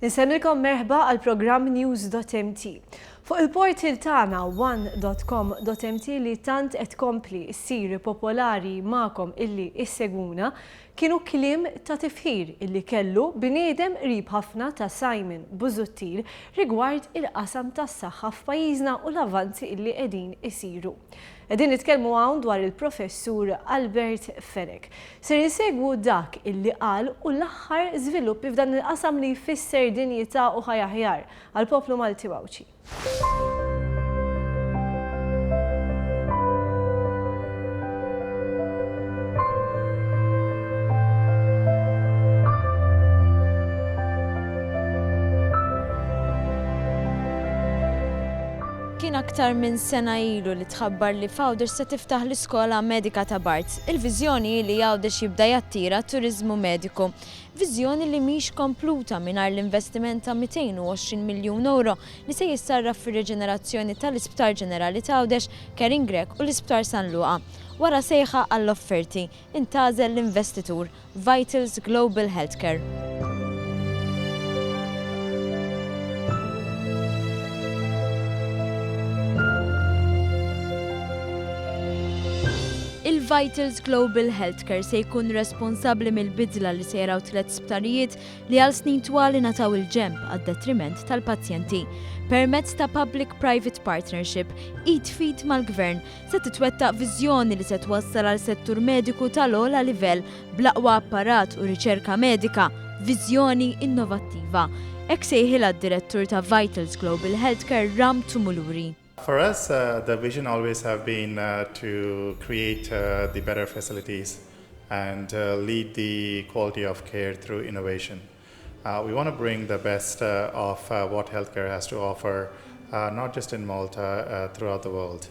Insemmilkom merħba għal programm news.mt. Fuq il-portal tagħna one.com.mt li tant qed kompli ssir popolari magħkom illi isseguna kienu kliem ta' tifħir illi kellu bniedem qrib ħafna ta' Simon Busuttil rigward il-qasam tas-saħħa f'pajjiżna u l-avvanzi illi qegħdin isiru. Qegħdin nitkellmu hawn dwar il-professur Albert Fenek. Ser insegwu dak illi qal u l-aħħar żviluppi f'dan il-qasam li jfisser dinjità u ħajja aħjar għall-poplu Malti Wawċi. Kien aktar minn sena ilu li tħabbar li Fawdex se tiftaħ l-Iskola Medika ta' Barts. Il-viżjoni li Fawdex jibda jattira turiżmu mediku. Viżjoni li mhix kompluta mingħajr l-investiment ta' 220 miljun euro li se jissarraf fir-reġenerazzjoni tal-Isptar Ġenerali ta' Fawdex, Kering Grek u l-Isptar San Luqa. Wara sejħa għall-offerti, intażel l-investitur Vitals Global Healthcare. Il-Vitals Global Healthcare se jkun responsabbli mill-bidla li se jaraw 3 sptarijiet li għal snin twal nataw il-ġemp għad-detriment tal-pazjenti. Permezz ta' Public-Private Partnership, id-fit mal-Gvern se titwettaq viżjoni li se twassal għal settur mediku tal-ogħla livell bl-aqwa apparat u riċerka medika, viżjoni innovattiva. Hekk sejħilha d-direttur ta' Vitals Global Healthcare Ram Tumuluri. For us, the vision always have been to create the better facilities and lead the quality of care through innovation. We want to bring the best of what healthcare has to offer, not just in Malta, throughout the world.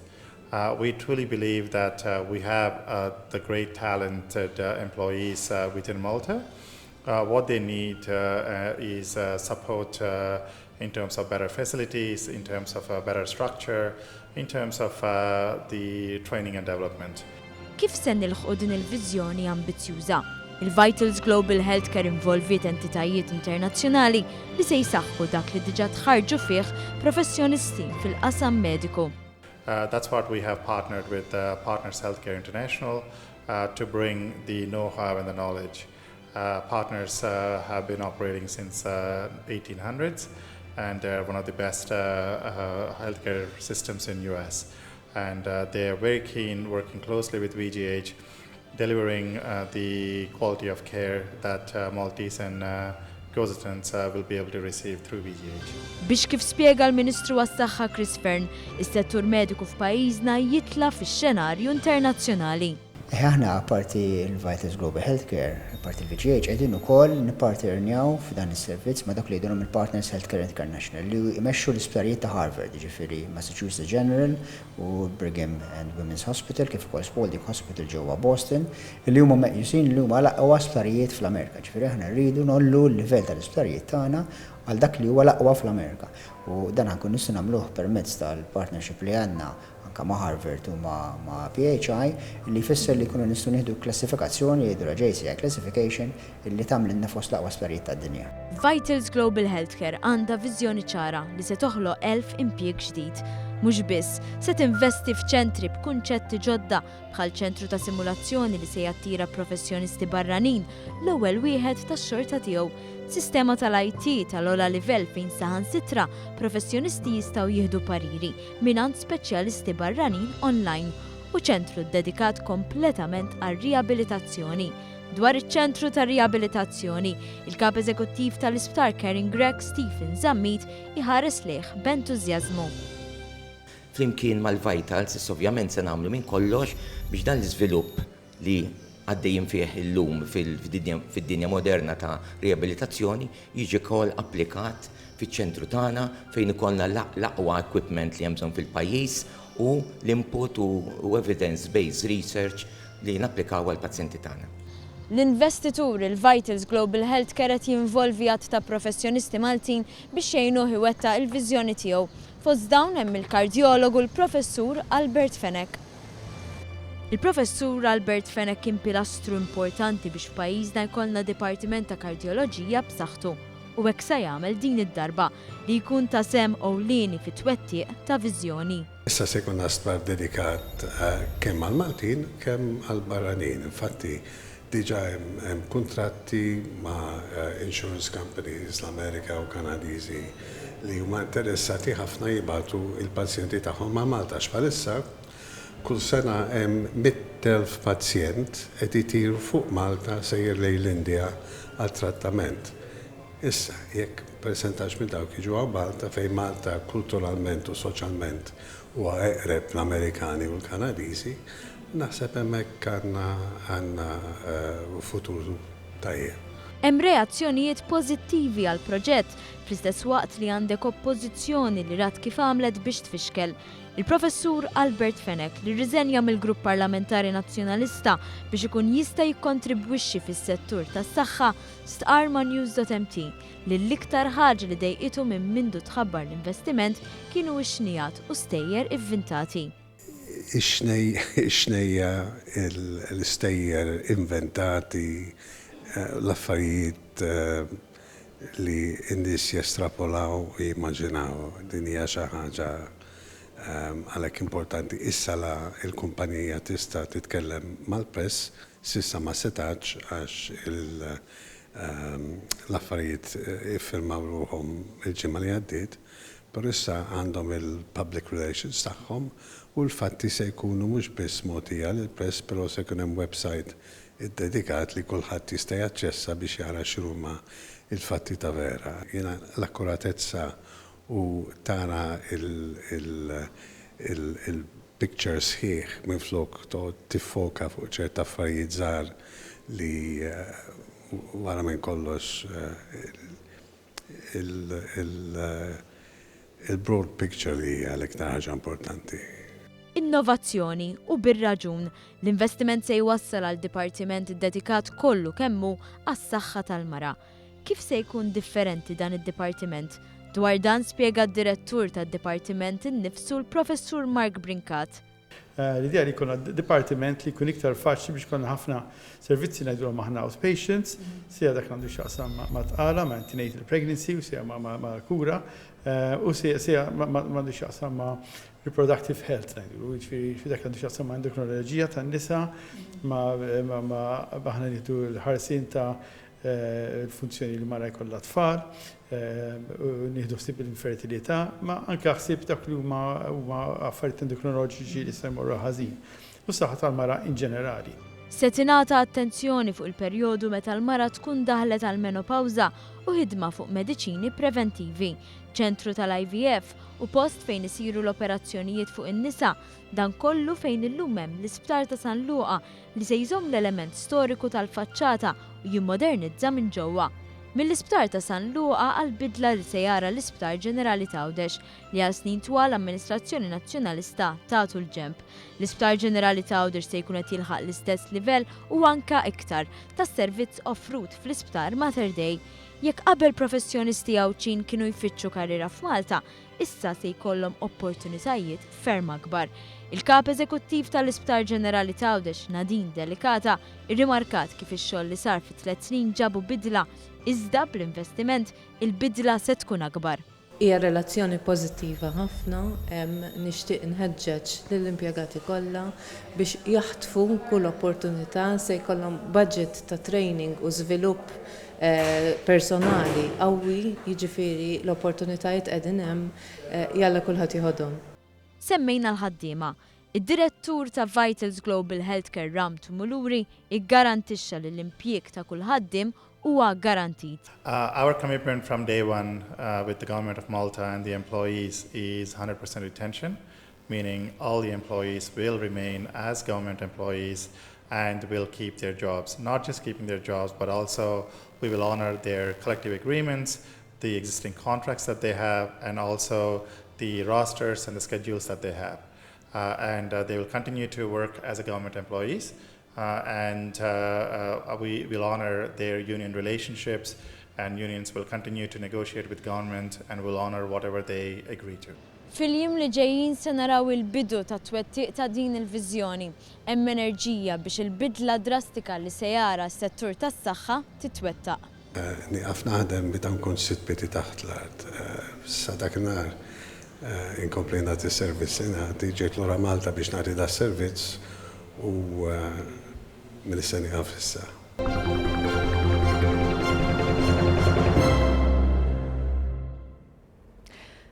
We truly believe that we have the great talented employees within Malta. What they need is support in terms of better facilities, in terms of a better structure, in terms of the training and development. Kif se nilħqu din il-viżjoni ambizzjuża? Il-Vitals Global Healthcare involviet entitajiet internazzjonali li se jsaħħu dak li diġà tħarġu fih professjonisti fil-qasam mediku. That's what we have partnered with Partners Healthcare International to bring the know-how and the knowledge. Partners have been operating since 1800s. And they're one of the best healthcare systems in US. And they are very keen working closely with VGH, delivering the quality of care that Maltese and Gozetans will be able to receive through VGH. Biex kif spjega l-Ministru għas-Saħħa Chris Fearn, is-settur mediku f'pajjiżna jitla fix-xenarju internazzjonali. Aħna parti il-Vitals Global Healthcare, parti il-VGH, qegħdin ukoll nipparternjaw f'dan is-servizz ma' dak li jgħidulhom il-Partners Healthcare International li jmexxu l-isptarijiet ta' Harvard, jiġifieri Massachusetts General u Brigham and Women's Hospital kif ukoll Spalding Hospital ġewwa Boston, li huma meqjusin li huma l-aqwa sptarijiet fl-Amerika. Ġifieri aħna rridu nollu l-livell tal-isptarijiet tagħna għal dak li huwa l-aqwa fl-Amerika. U dan nkun nistgħu nagħmluh permezz tal-partnership li għandna anka ma' Harvard u ma' PHI li jfisser li jkunu nistgħu nieħdu klassifikazzjoni jgħidulha JCI classification illi tagħmilna fost l-aqwa sptarijiet tad-dinja. Vitals Global Healthcare għandha viżjoni ċara li se toħloq 1000 impjieg ġdid. Mhux biss, se tinvesti f'ċentri b'kunċetti ġodda bħal ċentru ta' simulazzjoni li se jattira professjonisti barranin l-ewwel wieħed tax-xorta tiegħu. Sistema tal-IT tal-ogħla livell fejn saħansitra professjonisti jistgħu jieħdu pariri mingħand speċjalisti barranin online u ċentru dedikat kompletament għar-riabilitazzjoni. Dwar iċ-ċentru ta' riabilitazzjoni, il-kap eżekuttiv tal-Isptar Kering Grek Stephen Zammit iħares lejh b'entużjażmu. Flimkien mal-Vitals, ovvjament se nagħmlu minn kollox biex dan l-iżvilupp li għaddejjin fih illum fid-dinja moderna ta' riabilitazzjoni jiġi wkoll applikat fiċ-ċentru tagħna fejn ikollna l-aqwa equipment li hemm bżonn fil-pajjiż u l-input u evidence-based research li napplikaw għall-pazjenti tagħna. L-investitur il-Vitals Global Healthcare qed jinvolvi għadd ta' professjonisti Maltin biex jgħinuh iwettaq il-viżjoni tiegħu. Fost dawn hemm il-kardjologu l-Professur Albert Fenek. Il-Professur Albert Fenek kien pilastru importanti biex f'pajjiżna jkollna dipartiment ta' kardjoloġija b'saħħtu. u hekk se jagħmel din id-darba li jkun ta' sem ewlieni fit-twettiq ta' viżjoni. Issa se jkun asbar dedikat kemm għal-Maltin, kemm għal-barranin. Infatti, diġa hemm kuntratti ma' insurance companies l-Amerika u Kanadiżi li huma interessati ħafna jibgħatu il-pazjenti tagħhom ma' Malta x'bħalissa kull sena hemm 100,000 pazjent qed itiru fuq Malta sejjer lejn l-Indja għal trattament. Issa, jekk persentaġġ minn dawk jiġu għal Malta fejn Malta kulturalment u soċjalment huwa eqreb l-Amerikani u l-Kanadiżi, naħseb hemmhekk għandna futur tajjeb. Hemm reazzjonijiet pożittivi għal proġett fl-istess waqt li għandek oppożizzjoni li rat kif għamlet biex tfixkel. Il-professur Albert Fenek li rriżenja mill-Grupp Parlamentari Nazzjonalista biex ikun jista' jikkontribwixxi fis-settur tas-saħħa stqar ma' News.mt li l-iktar ħaġa li dejqitu minn mindu tħabbar l-investiment kienu x-xnijat u stejjer ivvintati. Ix-xnejja l-istejjer inventati l-affarijiet li n-nies jestrapolaw u jimmaġinaw. Din hija xi ħaġa għalhekk importanti. Issa il-kumpanija tista' titkellem mal-press, s'issa ma setax għax l-affarijiet iffirmaw ruhom il-ġimgħa li għaddiet, però issa għandhom il-public relations tagħhom u l-fatti se jkunu mhux biss mogħtija lill-press, però se jkun hemm website id-dedikat li kulħadd jista' jaċċessa biex jara x'huma il-fatti ta' vera. Jiena l-akkuratezza u tara il-picture sħiħ minn flok tiffoka fuq ċerta affarijiet żgħar li wara minn kollox il-broad picture li hija l-iktar ħaġa importanti. Innovazzjoni u bir-raġun l-investiment se jwassal għal dipartiment dedikat kollu kemmu għas-saħħa tal-mara. Kif se jkun differenti dan id-dipartiment? Dwar dan spjega d-direttur tad-dipartiment innifsu l-professur Mark Brinkat. L-idea li jkun dipartiment li jkun iktar faċli biex konna ħafna servizzi ngħidulhom aħna outpatients, sija dak għandu x'jaqsam ma' tqala, ma' antenatal pregnancy, u sija ma' kura, u sija m'għandu x'jaqsam ma' reproductive health ngħidu, jiġifieri dak għandu x'jaqsam ma' endokrinoloġija tan-nisa, ma' aħna nieħdu l-ħarsien ta' il-funzjoni li mara jkollha tfal, nieħdu ħsieb l-infertilità, ma anke ħsieb dak li huma affarijiet endokrinoloġiċi li se jmorru ħażin. U s-saħħa tal-mara in ġenerali. Se tingħata attenzjoni fuq il-perjodu meta l-mara tkun daħlet għal menopawża u ħidma fuq mediċini preventivi, ċentru tal-IVF u post fejn isiru l-operazzjonijiet fuq in-nisa, dan kollu fejn illum hemm l-Isptar ta' San Luqa li se jżomm l-element storiku tal-faċċata u jimmodernizza minn ġewwa. Mill-Isptar ta' San Luqa għal-bidla li se jara l-Isptar Ġenerali ta' Għawdex li għal snin twal l-Amministrazzjoni Nazzjonalista tagħtu l-ġemp. L-Isptar Ġenerali ta' Għawdex se jkun qed jilħaq l-istess livell u anke iktar tas-servizz offrut fl-Isptar Mater Dei. Jekk qabel professjonisti Għawċin kienu jfittxu karriera f'Malta, issa se jkollhom opportunitajiet ferm akbar. Il-kap eżekuttiv tal-Isptar Ġenerali ta' Għawdex, Nadine Delikata, irrimarkat kif ix-xogħol li sar fi 3 snin ġabu bidla, iżda bl-investiment il-bidla se tkun akbar. Hija relazzjoni pożittiva ħafna, nixtieq inħeġġeġ lill-impjegati kollha biex jaħtfu kull opportunità se jkollhom budget ta' training u żvilupp personali qawwi, jiġifieri l-opportunitajiet qegħdin hemm jalla kulħadd jieħodhom. Semmejna l-ħaddiema. Id-direttur ta' Vitals Global Healthcare Ramtu Muluri iggarantixxa li l-impjieg ta' kull ħaddiem huwa garantit. Our commitment from day one with the Government of Malta and the employees is 100% retention, meaning all the employees will remain as government employees and will keep their jobs. Not just keeping their jobs, but also we will honor their collective agreements, the existing contracts that they have, and also the rosters and the schedules that they have. They will continue to work as a government employees. We will honor their union relationships, and unions will continue to negotiate with government and will honor whatever they agree to. Fil-jiem li ġejjin se naraw il-bidu ta' twettiq ta' din il-viżjoni, hemm enerġija biex il-bidla drastika li se jara s-settur tas-saħħa titwettaq. Niqaf naħdem bita nkun sitt taħt l-art. Sa dakinhar inkompli nagħti servizz nagħti ġejt lura Malta biex nagħti da servizz u mill-issa niqaf issa.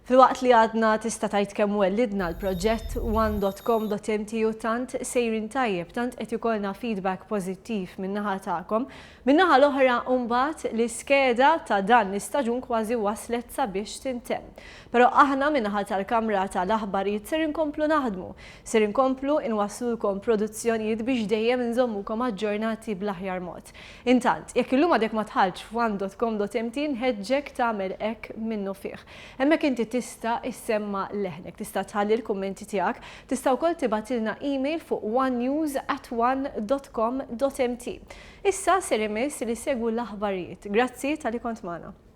Fil-waqt li għadna tista' tgħid kemm wellidna l-proġett one.com.mt u tant sejrin tajjeb, tant qed ikollna feedback pożittiv min-naħa tagħkom. Min-naħa l-oħra mbagħad l-iskeda ta' dan l-istaġun kważi waslet sabiex tintemm. Però aħna min-naħa tal-Kamra tal-Aħbarijiet ser inkomplu naħdmu, ser inkomplu inwasslulkom produzzjonijiet biex dejjem inżommukom aġġornati bl-aħjar mod. Intant, jekk illum għadek ma tħallx f'one.com.mt nħeġġek tagħmel hekk minnu fih. Hemmhekk inti tista' issemma leħnek, tista' tħalli l-kummenti tiegħek, tista' wkoll tibatilna email fuq onenews@one.com.mt. Issa ser imiss li segwu l-aħbarijiet. Grazzi tal-li kont magħna.